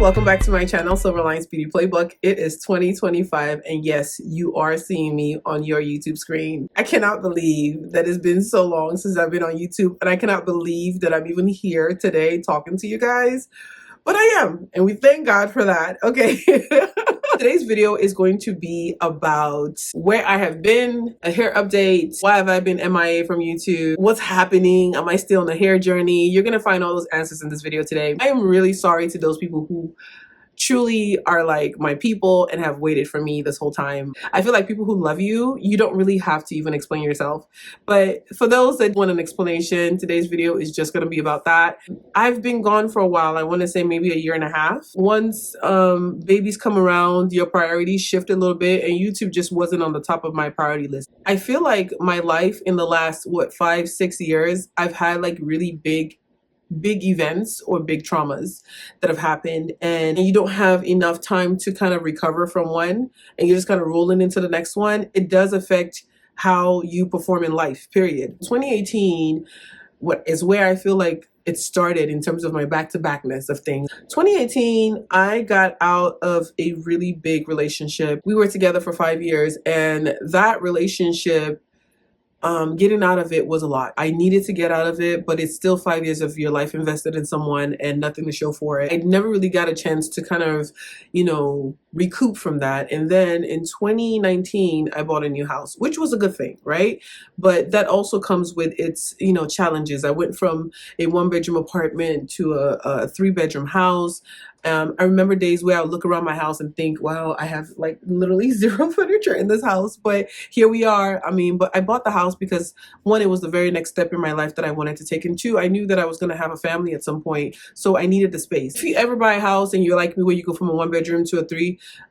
welcome back to my channel, Silver Lines Beauty Playbook. It is 2025 and yes, you are seeing me on your YouTube screen. I cannot believe that it's been so long since I've been on YouTube, and I cannot believe that I'm even here today talking to you guys, but I am, and we thank God for that. Okay. Today's video is going to be about where I have been, a hair update, why have I been MIA from YouTube, what's happening, am I still on the hair journey? You're gonna find all those answers in this video today. I am really sorry to those people who truly are like my people and have waited for me this whole time. I feel like people who love you, you don't really have to even explain yourself. But for those that want an explanation, today's video is just going to be about that. I've been gone for a while. I want to say maybe a year and a half. Once babies come around, your priorities shift a little bit, and YouTube just wasn't on the top of my priority list. I feel like my life in the last, 5-6 years, I've had like really big events or big traumas that have happened, and you don't have enough time to kind of recover from one, and you're just kind of rolling into the next one. It does affect how you perform in life, period. 2018 is where I feel like it started in terms of my back-to-backness of things. 2018, I got out of a really big relationship. We were together for 5 years, and that relationship, getting out of it was a lot. I needed to get out of it, but it's still 5 years of your life invested in someone and nothing to show for it. I never really got a chance to kind of, recoup from that. And then in 2019, I bought a new house, which was a good thing, right? But that also comes with its, challenges. I went from a 1-bedroom apartment to a 3-bedroom house. I remember days where I would look around my house and think, wow, I have like literally zero furniture in this house, but here we are. But I bought the house because one, it was the very next step in my life that I wanted to take, and two, I knew that I was going to have a family at some point, so I needed the space. If you ever buy a house and you're like me, where you go from a 1-bedroom to a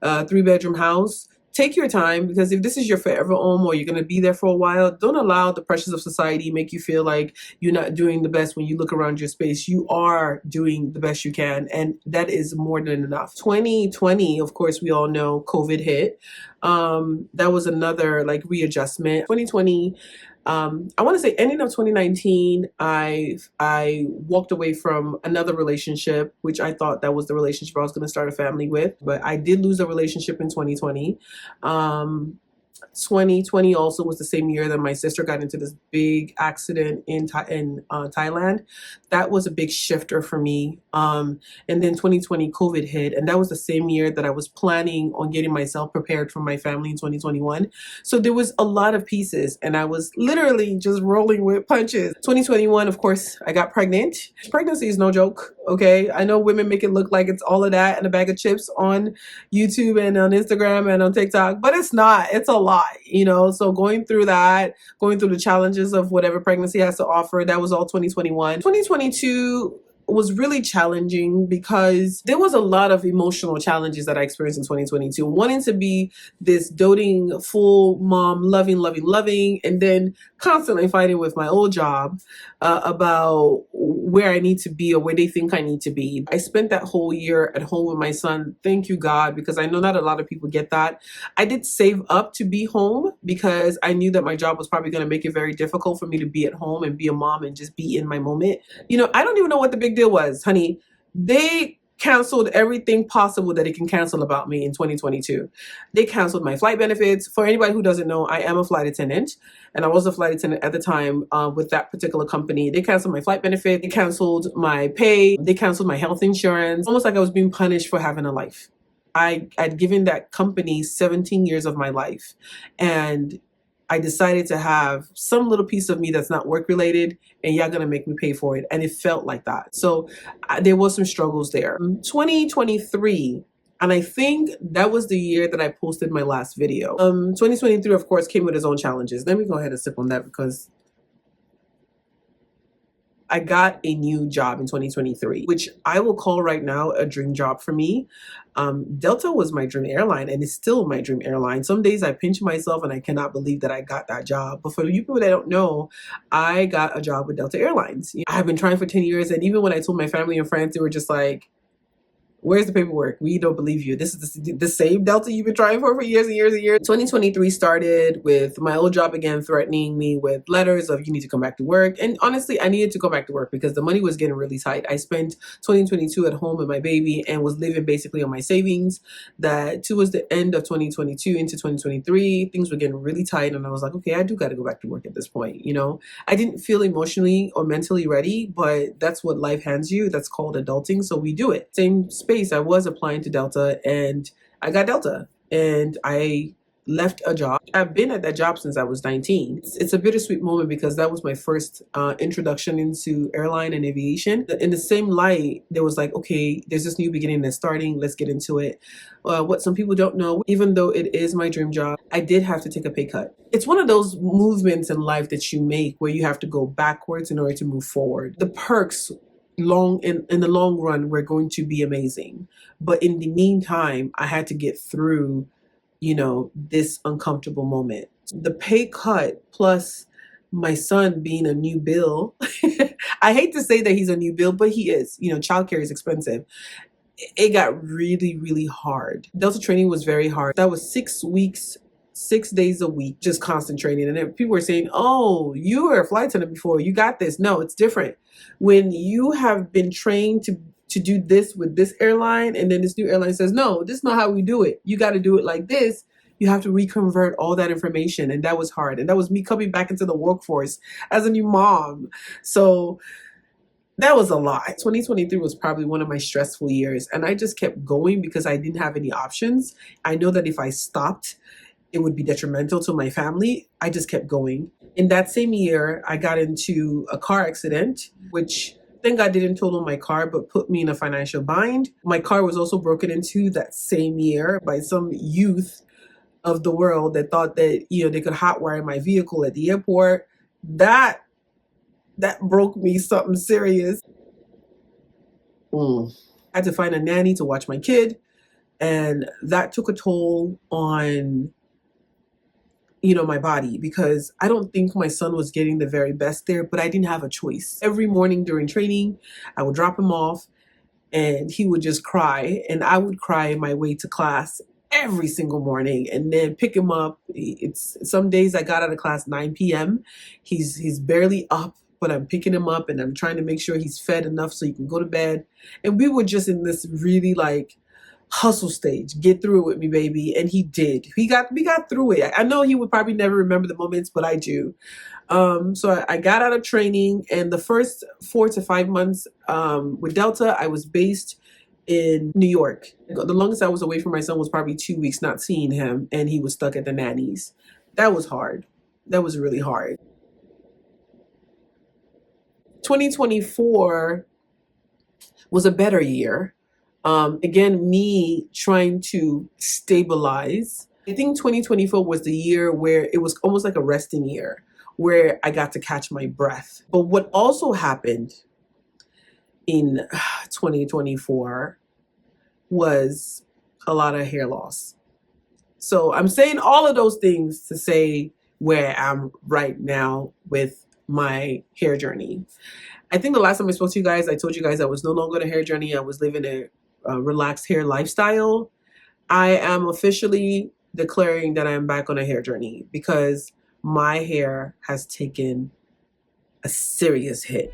3-bedroom house, take your time, because if this is your forever home or you're going to be there for a while, don't allow the pressures of society make you feel like you're not doing the best when you look around your space. You are doing the best you can, and that is more than enough. 2020, of course, we all know COVID hit. That was another like readjustment. 2020, I want to say ending of 2019, I walked away from another relationship, which I thought that was the relationship I was going to start a family with, but I did lose a relationship in 2020. 2020 also was the same year that my sister got into this big accident in Thailand. That was a big shifter for me. And then 2020 COVID hit, and that was the same year that I was planning on getting myself prepared for my family in 2021. So there was a lot of pieces, and I was literally just rolling with punches. 2021, of course, I got pregnant. Pregnancy is no joke, okay? I know women make it look like it's all of that and a bag of chips on YouTube and on Instagram and on TikTok, but it's not. It's a lot, so going through that, going through the challenges of whatever pregnancy has to offer, that was all 2021. 2022 was really challenging because there was a lot of emotional challenges that I experienced in 2022. Wanting to be this doting, full mom, loving, and then constantly fighting with my old job about where I need to be or where they think I need to be. I spent that whole year at home with my son. Thank you, God, because I know not a lot of people get that. I did save up to be home because I knew that my job was probably going to make it very difficult for me to be at home and be a mom and just be in my moment. I don't even know what the big deal was, honey. They canceled everything possible that it can cancel about me in 2022. They canceled my flight benefits. For anybody who doesn't know, I am a flight attendant, and I was a flight attendant at the time with that particular company. They canceled my flight benefit. They canceled my pay. They canceled my health insurance. Almost like I was being punished for having a life. I'd given that company 17 years of my life, and I decided to have some little piece of me that's not work related, and y'all gonna make me pay for it. And it felt like that. So there was some struggles there. 2023, and I think that was the year that I posted my last video. 2023, of course, came with its own challenges. Let me go ahead and sip on that because I got a new job in 2023, which I will call right now a dream job for me. Delta was my dream airline, and it's still my dream airline. Some days I pinch myself and I cannot believe that I got that job. But for you people that don't know, I got a job with Delta Airlines. I've been trying for 10 years, and even when I told my family and friends, they were just like, Where's the paperwork? We don't believe you. This is the same Delta you've been trying for years and years and years. 2023 started with my old job again threatening me with letters of you need to come back to work. And honestly, I needed to go back to work because the money was getting really tight. I spent 2022 at home with my baby and was living basically on my savings. That towards the end of 2022 into 2023, things were getting really tight. And I was like, okay, I do got to go back to work at this point. You know, I didn't feel emotionally or mentally ready, but that's what life hands you. That's called adulting. So we do it. Same space. I was applying to Delta and I got Delta and I left a job. I've been at that job since I was 19. It's a bittersweet moment because that was my first introduction into airline and aviation. In the same light, there was like, okay, there's this new beginning that's starting. Let's get into it. What some people don't know, even though it is my dream job, I did have to take a pay cut. It's one of those movements in life that you make where you have to go backwards in order to move forward. The perks in the long run were going to be amazing, but in the meantime I had to get through, you know, this uncomfortable moment. The pay cut plus my son being a new bill. I hate to say that he's a new bill, but he is. You know, childcare is expensive. It got really, really hard. Delta training was very hard. That was 6 weeks, 6 days a week, just constant training. And then people were saying, oh, you were a flight attendant before, you got this. No, it's different. When you have been trained to do this with this airline, and then this new airline says, no, this is not how we do it. You got to do it like this. You have to reconvert all that information. And that was hard. And that was me coming back into the workforce as a new mom. So that was a lot. 2023 was probably one of my stressful years. And I just kept going because I didn't have any options. I know that if I stopped, it would be detrimental to my family. I just kept going. In that same year, I got into a car accident, which thank God didn't total my car, but put me in a financial bind. My car was also broken into that same year by some youth of the world that thought that, you know, they could hotwire my vehicle at the airport. That broke me something serious. I had to find a nanny to watch my kid, and that took a toll on, you know, my body, because I don't think my son was getting the very best there, but I didn't have a choice. Every morning during training, I would drop him off and he would just cry, and I would cry my way to class every single morning and then pick him up. It's some days I got out of class 9 p.m. He's barely up, but I'm picking him up and I'm trying to make sure he's fed enough so he can go to bed. And we were just in this really like hustle stage. Get through it with me, baby. And he did. We got through it. I know he would probably never remember the moments, but I do. So I got out of training, and the first 4 to 5 months with Delta, I was based in New York. The longest I was away from my son was probably 2 weeks not seeing him, and he was stuck at the nannies. That was hard. That was really hard. 2024 was a better year. Again, me trying to stabilize. I think 2024 was the year where it was almost like a resting year, where I got to catch my breath. But what also happened in 2024 was a lot of hair loss. So I'm saying all of those things to say where I am right now with my hair journey. I think the last time I spoke to you guys, I told you guys I was no longer on a hair journey. I was living a relaxed hair lifestyle. I am officially declaring that I am back on a hair journey because my hair has taken a serious hit.